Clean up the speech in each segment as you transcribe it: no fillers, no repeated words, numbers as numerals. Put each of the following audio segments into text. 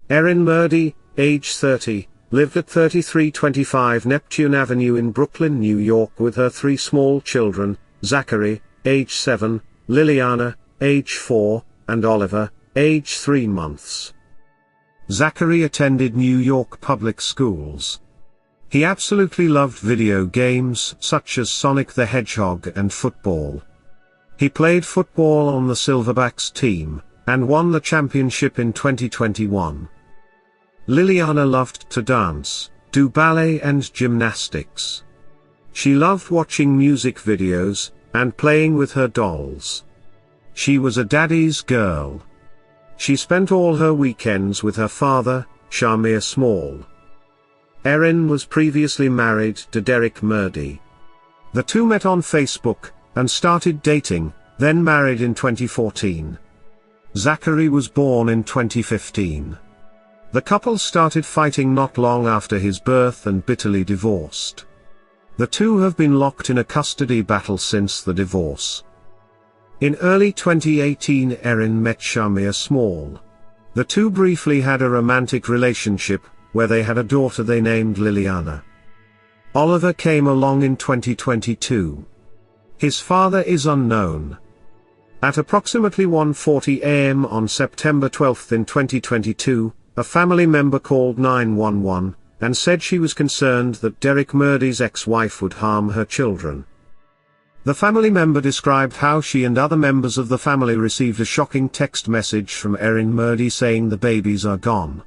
Erin Merdy, age 30, lived at 3325 Neptune Avenue in Brooklyn, New York with her 3 small children, Zachary, age 7, Liliana, age 4, and Oliver, age 3 months. Zachary attended New York public schools. He absolutely loved video games such as Sonic the Hedgehog and football. He played football on the Silverbacks team, and won the championship in 2021. Liliana loved to dance, do ballet and gymnastics. She loved watching music videos, and playing with her dolls. She was a daddy's girl. She spent all her weekends with her father, Shamir Small. Erin was previously married to Derek Merdy. The two met on Facebook, and started dating, then married in 2014. Zachary was born in 2015. The couple started fighting not long after his birth and bitterly divorced. The two have been locked in a custody battle since the divorce. In early 2018 Erin met Shamir Small. The two briefly had a romantic relationship, where they had a daughter they named Liliana. Oliver came along in 2022. His father is unknown. At approximately 1:40 a.m. on September 12 in 2022, a family member called 911, and said she was concerned that Derek Merdy's ex-wife would harm her children. The family member described how she and other members of the family received a shocking text message from Erin Merdy saying the babies are gone.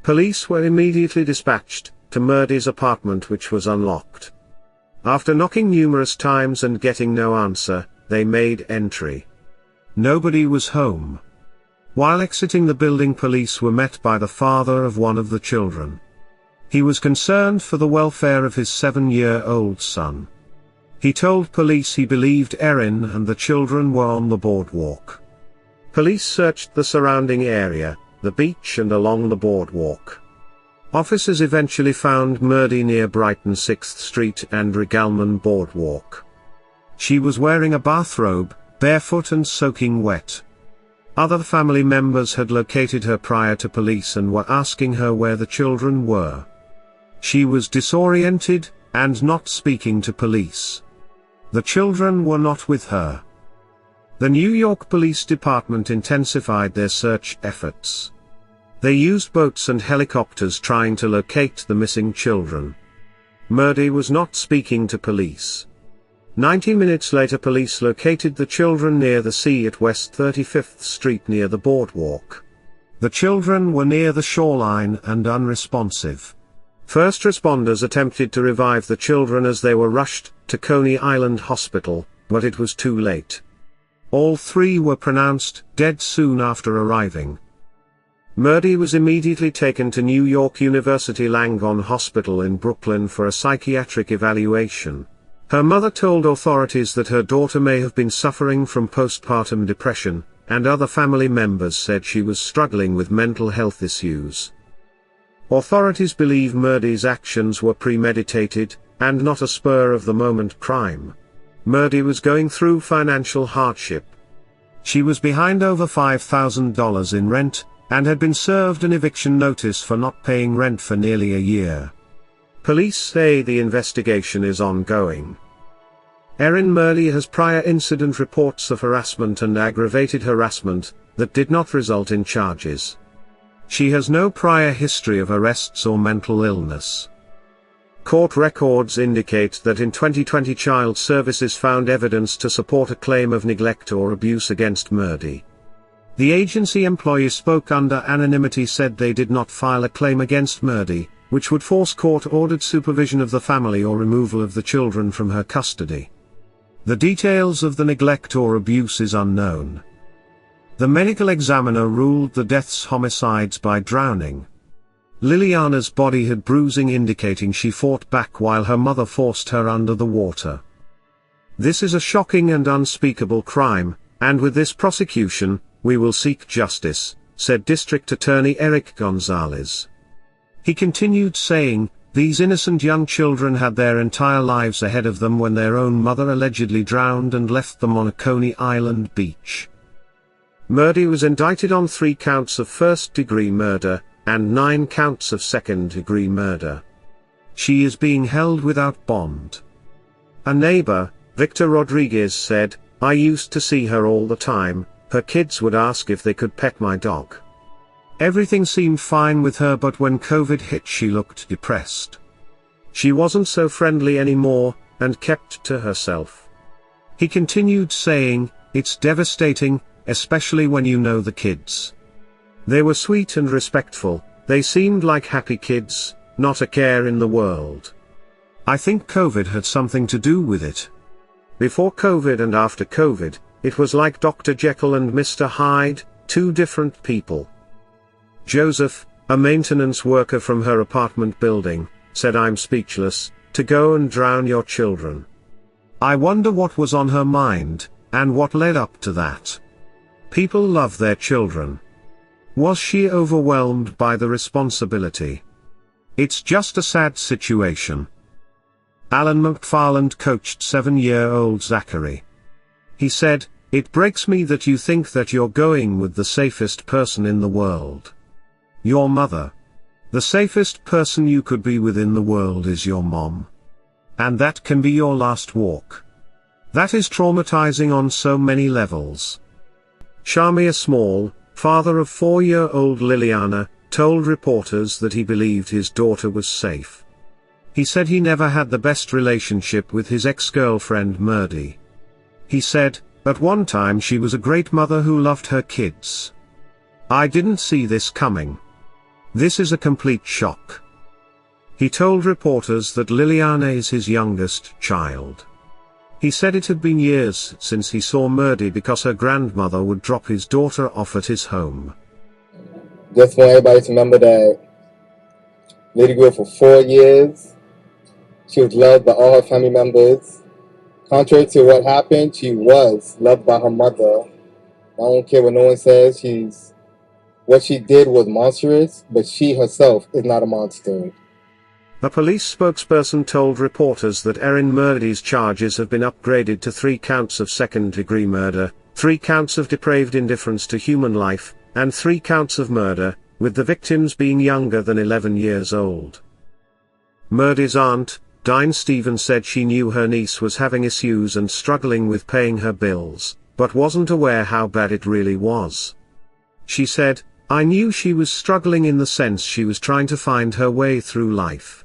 Police were immediately dispatched to Merdy's apartment, which was unlocked. After knocking numerous times and getting no answer, they made entry. Nobody was home. While exiting the building, police were met by the father of one of the children. He was concerned for the welfare of his 7-year-old son. He told police he believed Erin and the children were on the boardwalk. Police searched the surrounding area, the beach and along the boardwalk. Officers eventually found Merdy near Brighton 6th Street and Regalman Boardwalk. She was wearing a bathrobe, barefoot and soaking wet. Other family members had located her prior to police and were asking her where the children were. She was disoriented, and not speaking to police. The children were not with her. The New York Police Department intensified their search efforts. They used boats and helicopters trying to locate the missing children. Merdy was not speaking to police. 90 minutes later, police located the children near the sea at West 35th Street near the boardwalk. The children were near the shoreline and unresponsive. First responders attempted to revive the children as they were rushed to Coney Island Hospital, but it was too late. All 3 were pronounced dead soon after arriving. Merdy was immediately taken to New York University Langone Hospital in Brooklyn for a psychiatric evaluation. Her mother told authorities that her daughter may have been suffering from postpartum depression, and other family members said she was struggling with mental health issues. Authorities believe Merdy's actions were premeditated, and not a spur-of-the-moment crime. Merdy was going through financial hardship. She was behind over $5,000 in rent, and had been served an eviction notice for not paying rent for nearly a year. Police say the investigation is ongoing. Erin Merdy has prior incident reports of harassment and aggravated harassment, that did not result in charges. She has no prior history of arrests or mental illness. Court records indicate that in 2020 Child Services found evidence to support a claim of neglect or abuse against Merdy. The agency employee spoke under anonymity, said they did not file a claim against Merdy, which would force court-ordered supervision of the family or removal of the children from her custody. The details of the neglect or abuse is unknown. The medical examiner ruled the deaths homicides by drowning. Liliana's body had bruising indicating she fought back while her mother forced her under the water. This is a shocking and unspeakable crime, and with this prosecution, we will seek justice, said District Attorney Eric Gonzalez. He continued saying, these innocent young children had their entire lives ahead of them when their own mother allegedly drowned and left them on a Coney Island beach. Merdy was indicted on 3 counts of first-degree murder, and 9 counts of second-degree murder. She is being held without bond. A neighbor, Victor Rodriguez, said, "I used to see her all the time. Her kids would ask if they could pet my dog. Everything seemed fine with her, but when COVID hit she looked depressed. She wasn't so friendly anymore, and kept to herself." He continued saying, "It's devastating, especially when you know the kids. They were sweet and respectful, they seemed like happy kids, not a care in the world. I think COVID had something to do with it. Before COVID and after COVID, it was like Dr. Jekyll and Mr. Hyde, 2 different people." Joseph, a maintenance worker from her apartment building, said, "I'm speechless, to go and drown your children. I wonder what was on her mind, and what led up to that. People love their children. Was she overwhelmed by the responsibility? It's just a sad situation." Alan McFarland coached 7-year-old Zachary. He said, "It breaks me that you think that you're going with the safest person in the world. Your mother. The safest person you could be with in the world is your mom. And that can be your last walk. That is traumatizing on so many levels." Shamir Small, father of 4-year-old Liliana, told reporters that he believed his daughter was safe. He said he never had the best relationship with his ex-girlfriend Merdy. He said, "At one time she was a great mother who loved her kids. I didn't see this coming. This is a complete shock." He told reporters that Liliana is his youngest child. He said it had been years since he saw Merdy because her grandmother would drop his daughter off at his home. Just want everybody to remember that Lady grew up for 4 years. She was loved by all her family members. Contrary to what happened, she was loved by her mother. I don't care what no one says. What she did was monstrous, but she herself is not a monster. A police spokesperson told reporters that Erin Merdy's charges have been upgraded to 3 counts of second-degree murder, 3 counts of depraved indifference to human life, and 3 counts of murder, with the victims being younger than 11 years old. Merdy's aunt, Diane Stevens, said she knew her niece was having issues and struggling with paying her bills, but wasn't aware how bad it really was. She said, "I knew she was struggling in the sense she was trying to find her way through life.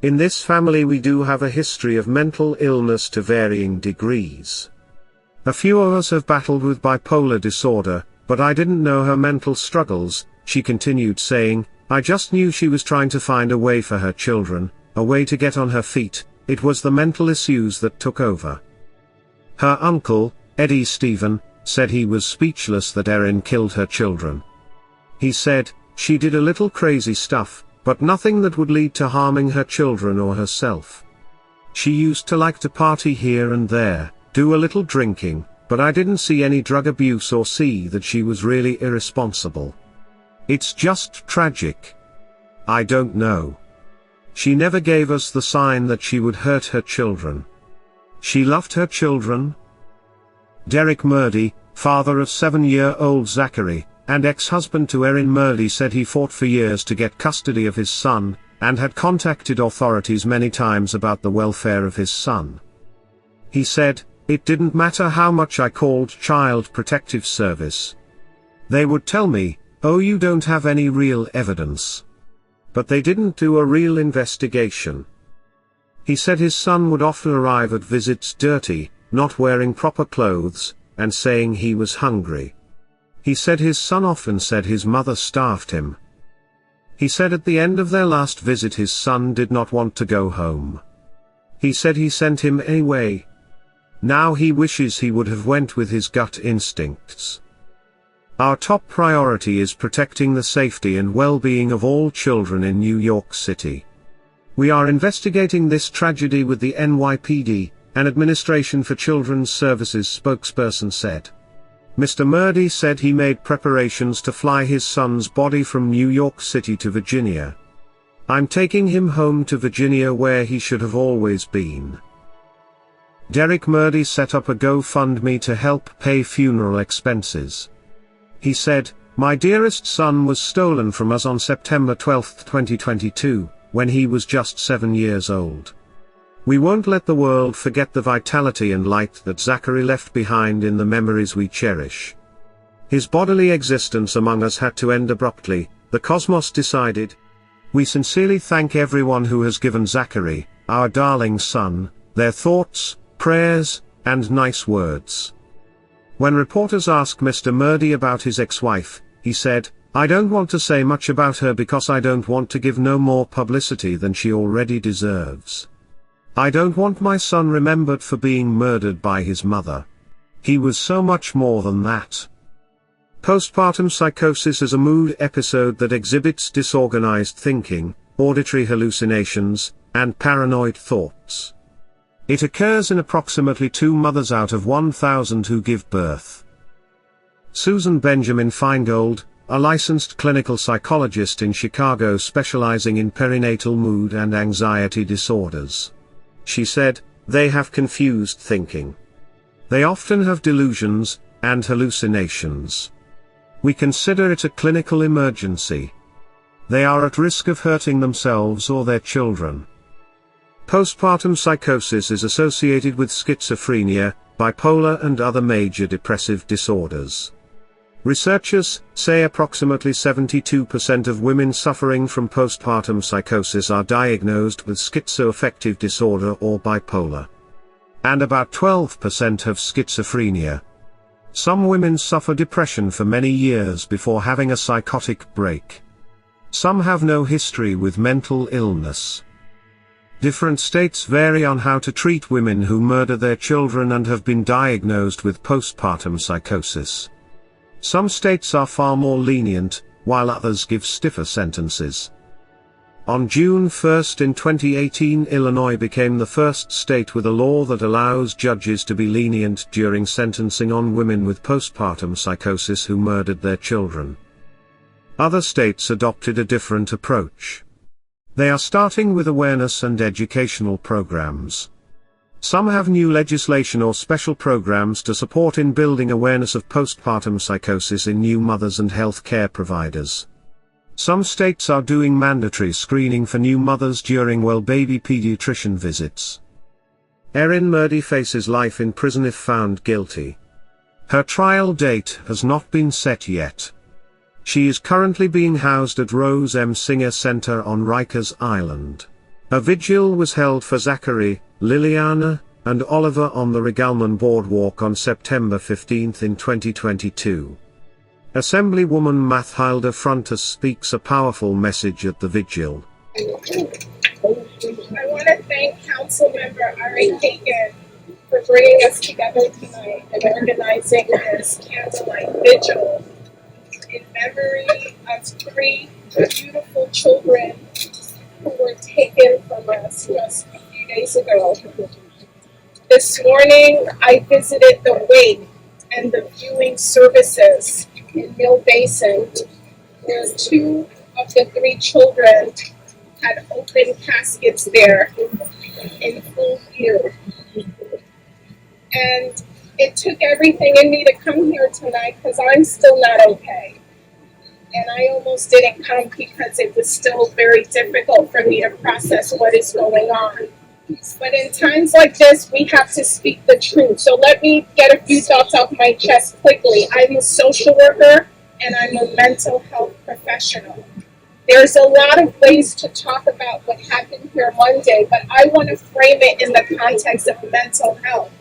In this family we do have a history of mental illness to varying degrees. A few of us have battled with bipolar disorder, but I didn't know her mental struggles," she continued saying, "I just knew she was trying to find a way for her children, a way to get on her feet. It was the mental issues that took over." Her uncle, Eddie Stephen, said he was speechless that Erin killed her children. He said, "She did a little crazy stuff, but nothing that would lead to harming her children or herself. She used to like to party here and there, do a little drinking, but I didn't see any drug abuse or see that she was really irresponsible. It's just tragic. I don't know. She never gave us the sign that she would hurt her children. She loved her children." Derek Merdy, father of 7-year-old Zachary, and ex-husband to Erin Merdy, said he fought for years to get custody of his son, and had contacted authorities many times about the welfare of his son. He said, "It didn't matter how much I called Child Protective Service. They would tell me, 'Oh, you don't have any real evidence.' But they didn't do a real investigation." He said his son would often arrive at visits dirty, not wearing proper clothes, and saying he was hungry. He said his son often said his mother starved him. He said at the end of their last visit his son did not want to go home. He said he sent him anyway. Now he wishes he would have went with his gut instincts. "Our top priority is protecting the safety and well-being of all children in New York City. We are investigating this tragedy with the NYPD, an Administration for Children's Services spokesperson said. Mr. Merdy said he made preparations to fly his son's body from New York City to Virginia. "I'm taking him home to Virginia where he should have always been." Derek Merdy set up a GoFundMe to help pay funeral expenses. He said, "My dearest son was stolen from us on September 12, 2022, when he was just 7 years old. We won't let the world forget the vitality and light that Zachary left behind in the memories we cherish. His bodily existence among us had to end abruptly, the cosmos decided. We sincerely thank everyone who has given Zachary, our darling son, their thoughts, prayers, and nice words." When reporters asked Mr. Merdy about his ex-wife, he said, "I don't want to say much about her because I don't want to give no more publicity than she already deserves. I don't want my son remembered for being murdered by his mother. He was so much more than that." Postpartum psychosis is a mood episode that exhibits disorganized thinking, auditory hallucinations, and paranoid thoughts. It occurs in approximately 2 mothers out of 1,000 who give birth. Susan Benjamin Feingold, a licensed clinical psychologist in Chicago specializing in perinatal mood and anxiety disorders. She said, "They have confused thinking. They often have delusions and hallucinations. We consider it a clinical emergency. They are at risk of hurting themselves or their children." Postpartum psychosis is associated with schizophrenia, bipolar and other major depressive disorders. Researchers say approximately 72% of women suffering from postpartum psychosis are diagnosed with schizoaffective disorder or bipolar. And about 12% have schizophrenia. Some women suffer depression for many years before having a psychotic break. Some have no history with mental illness. Different states vary on how to treat women who murder their children and have been diagnosed with postpartum psychosis. Some states are far more lenient, while others give stiffer sentences. On June 1 in 2018, Illinois became the first state with a law that allows judges to be lenient during sentencing on women with postpartum psychosis who murdered their children. Other states adopted a different approach. They are starting with awareness and educational programs. Some have new legislation or special programs to support in building awareness of postpartum psychosis in new mothers and health care providers. Some states are doing mandatory screening for new mothers during well-baby pediatrician visits. Erin Merdy faces life in prison if found guilty. Her trial date has not been set yet. She is currently being housed at Rose M. Singer Center on Rikers Island. A vigil was held for Zachary, Liliana, and Oliver on the Regalman Boardwalk on September 15 in 2022. Assemblywoman Mathilda Frontas speaks a powerful message at the vigil. I want to thank Councilmember Ari Hagan for bringing us together tonight and organizing this candlelight vigil in memory of 3 beautiful children who were taken from us just a few days ago. This morning, I visited the wake and the viewing services in Mill Basin, where 2 of the 3 children had open caskets there in full view. And it took everything in me to come here tonight because I'm still not okay. And I almost didn't come because it was still very difficult for me to process what is going on. But in times like this, we have to speak the truth. So let me get a few thoughts off my chest quickly. I'm a social worker and I'm a mental health professional. There's a lot of ways to talk about what happened here Monday, but I want to frame it in the context of mental health.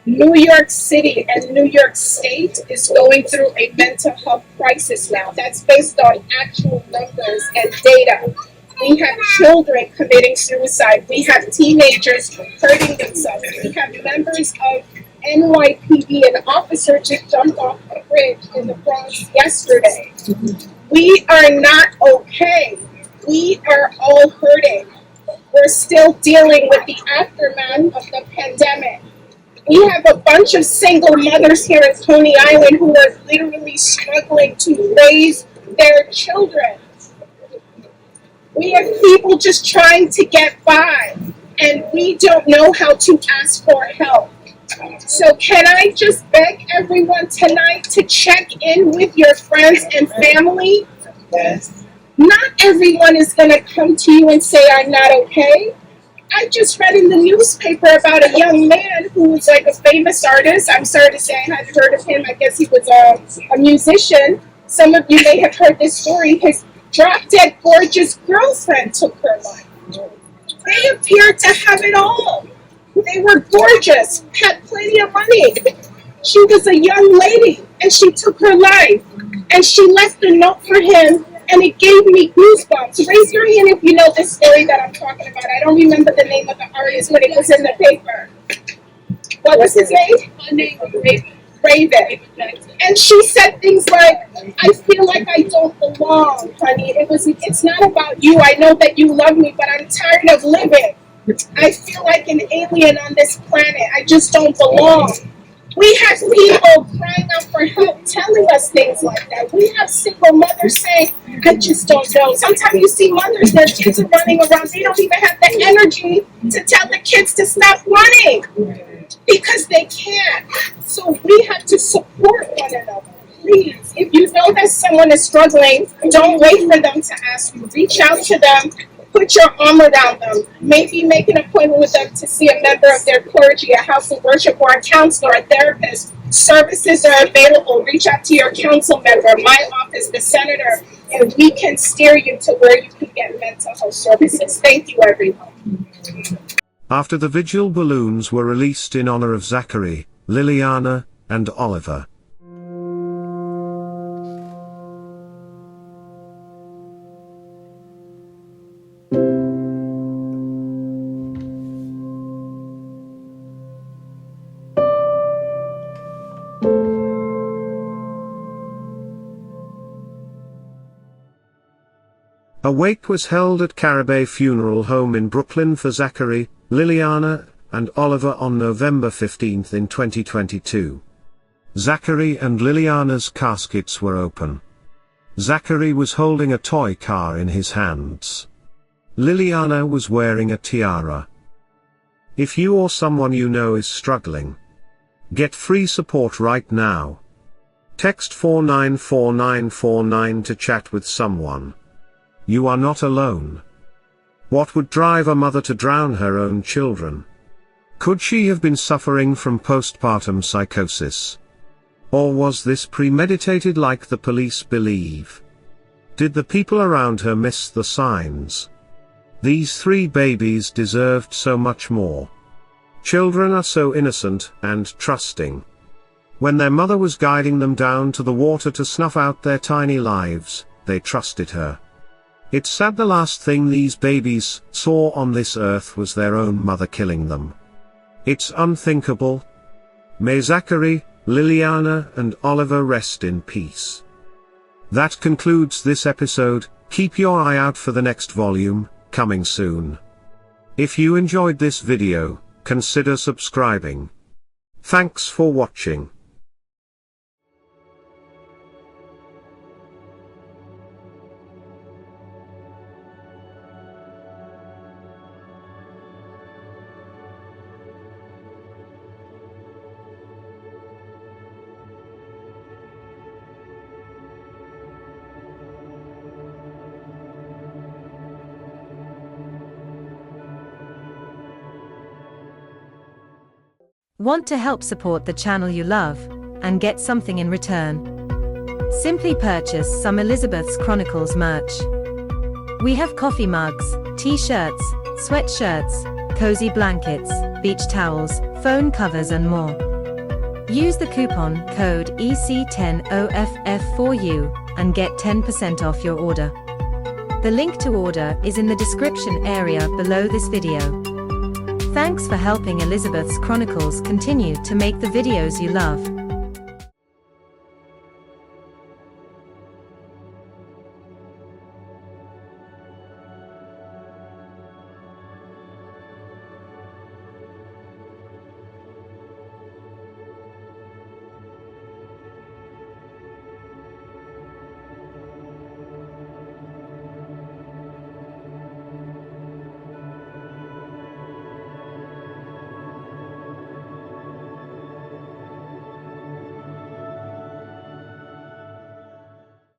New York City and New York State is going through a mental health crisis now. That's based on actual numbers and data. We have children committing suicide. We have teenagers hurting themselves. We have members of NYPD. An officer just jumped off a bridge in the Bronx yesterday. We are not okay. We are all hurting. We're still dealing with the aftermath of the pandemic. We have a bunch of single mothers here in Coney Island who are literally struggling to raise their children. We have people just trying to get by, and we don't know how to ask for help. So can I just beg everyone tonight to check in with your friends and family? Yes. Not everyone is going to come to you and say, I'm not okay. I just read in the newspaper about a young man who was like a famous artist. I'm sorry to say I hadn't heard of him. I guess he was a musician. Some of you may have heard this story. His drop-dead gorgeous girlfriend took her life. They appeared to have it all. They were gorgeous, had plenty of money. She was a young lady, and she took her life. And she left a note for him, and it gave me goosebumps. Raise your hand if you know this story that I'm talking about. I don't remember the name of the artist, but it was in the paper. What was his name? Raven. And she said things like, I feel like I don't belong, honey. It's not about you. I know that you love me, but I'm tired of living. I feel like an alien on this planet. I just don't belong. We have people crying out for help, telling us things like that. We have single mothers saying, I just don't know. Sometimes you see mothers, their kids are running around. They don't even have the energy to tell the kids to stop running because they can't. So we have to support one another. Please, if you know that someone is struggling, don't wait for them to ask you. Reach out to them. Put your arm around them. Maybe make an appointment with them to see a member of their clergy, a house of worship, or a counselor, a therapist. Services are available. Reach out to your council member, my office, the senator, and we can steer you to where you can get mental health services. Thank you, everyone. After the vigil, balloons were released in honor of Zachary, Liliana, and Oliver. A wake was held at Caribay Funeral Home in Brooklyn for Zachary, Liliana, and Oliver on November 15 in 2022. Zachary and Liliana's caskets were open. Zachary was holding a toy car in his hands. Liliana was wearing a tiara. If you or someone you know is struggling, get free support right now. Text 494949 to chat with someone. You are not alone. What would drive a mother to drown her own children? Could she have been suffering from postpartum psychosis? Or was this premeditated like the police believe? Did the people around her miss the signs? These 3 babies deserved so much more. Children are so innocent and trusting. When their mother was guiding them down to the water to snuff out their tiny lives, they trusted her. It's sad the last thing these babies saw on this earth was their own mother killing them. It's unthinkable. May Zachary, Liliana, and Oliver rest in peace. That concludes this episode. Keep your eye out for the next volume, coming soon. If you enjoyed this video, consider subscribing. Thanks for watching. Want to help support the channel you love, and get something in return? Simply purchase some Elizabeth's Chronicles merch. We have coffee mugs, t-shirts, sweatshirts, cozy blankets, beach towels, phone covers and more. Use the coupon code EC10OFF4U and get 10% off your order. The link to order is in the description area below this video. Thanks for helping Elizabeth's Chronicles continue to make the videos you love.